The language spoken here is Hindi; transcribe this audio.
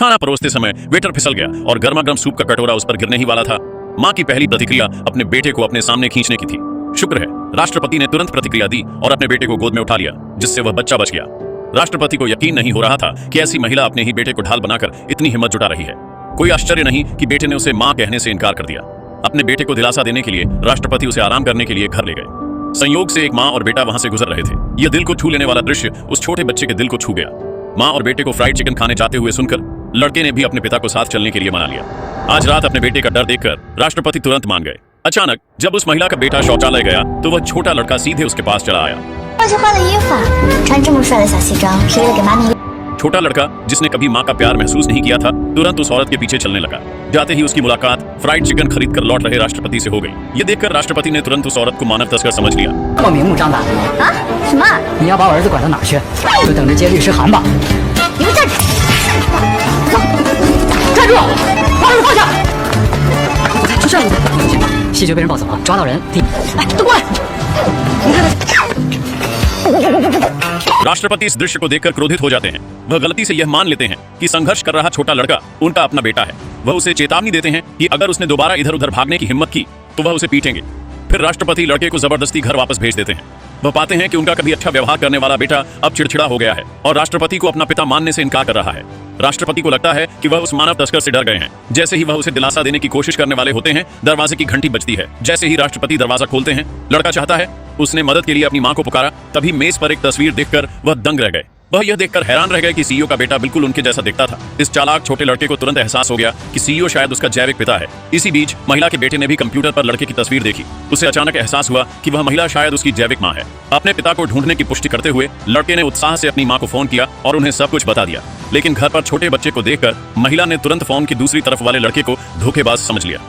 खाना परोसते समय वेटर फिसल गया और गर्मा गर्म सूप का कटोरा उस पर गिरने ही वाला था। माँ की पहली प्रतिक्रिया अपने बेटे को अपने सामने खींचने की थी। शुक्र है राष्ट्रपति ने तुरंत प्रतिक्रिया दी और अपने बेटे को गोद में उठा लिया, जिससे वह बच्चा बच गया। राष्ट्रपति को यकीन नहीं हो रहा था कि ऐसी महिला अपने ही बेटे को ढाल बनाकर इतनी हिम्मत जुटा रही है। कोई आश्चर्य नहीं कि बेटे ने उसे मां कहने से इनकार कर दिया। अपने बेटे को दिलासा देने के लिए राष्ट्रपति उसे आराम करने के लिए घर ले गए। संयोग से एक मां और बेटा वहां से गुजर रहे थे। यह दिल को छू लेने वाला दृश्य उस छोटे बच्चे के दिल को छू गया। मां और बेटे को फ्राइड चिकन खाने जाते हुए सुनकर लड़के ने भी अपने पिता को साथ चलने के लिए मना लिया। आज रात अपने बेटे का डर देखकर राष्ट्रपति तुरंत मान गए। अचानक जब उस महिला का बेटा शौचालय गया तो वह छोटा लड़का सीधे उसके पास चला आया। छोटा लड़का जिसने कभी माँ का प्यार महसूस नहीं किया था, तुरंत उस औरत के पीछे चलने लगा। जाते ही उसकी मुलाकात फ्राइड चिकन खरीद कर लौट रहे राष्ट्रपति से हो गई। ये देखकर राष्ट्रपति ने तुरंत उस औरत को मानव तस्कर समझ लिया। राष्ट्रपति इस दृश्य को देखकर क्रोधित हो जाते हैं। वह गलती से यह मान लेते हैं कि संघर्ष कर रहा छोटा लड़का उनका अपना बेटा है। वह उसे चेतावनी देते हैं कि अगर उसने दोबारा इधर उधर भागने की हिम्मत की तो वह उसे पीटेंगे। फिर राष्ट्रपति लड़के को जबरदस्ती घर वापस भेज देते हैं। वह पाते हैं कि उनका कभी अच्छा व्यवहार करने वाला बेटा अब चिड़चिड़ा हो गया है और राष्ट्रपति को अपना पिता मानने से इनकार कर रहा है। राष्ट्रपति को लगता है कि वह उस मानव तस्कर से डर गए हैं। जैसे ही वह उसे दिलासा देने की कोशिश करने वाले होते हैं, दरवाजे की घंटी बजती है। जैसे ही राष्ट्रपति दरवाजा खोलते हैं, लड़का चाहता है उसने मदद के लिए अपनी मां को पुकारा। तभी मेज पर एक तस्वीर देखकर वह दंग रह गए। वह यह देखकर हैरान रह गए कि सीईओ का बेटा बिल्कुल उनके जैसा दिखता था। इस चालाक छोटे लड़के को तुरंत एहसास हो गया कि सीईओ शायद उसका जैविक पिता है। इसी बीच महिला के बेटे ने भी कंप्यूटर पर लड़के की तस्वीर देखी। उसे अचानक एहसास हुआ कि वह महिला शायद उसकी जैविक मां है। अपने पिता को ढूंढने की पुष्टि करते हुए लड़के ने उत्साह से अपनी मां को फोन किया और उन्हें सब कुछ बता दिया। लेकिन घर पर छोटे बच्चे को देखकर महिला ने तुरंत फोन की दूसरी तरफ वाले लड़के को धोखेबाज समझ लिया।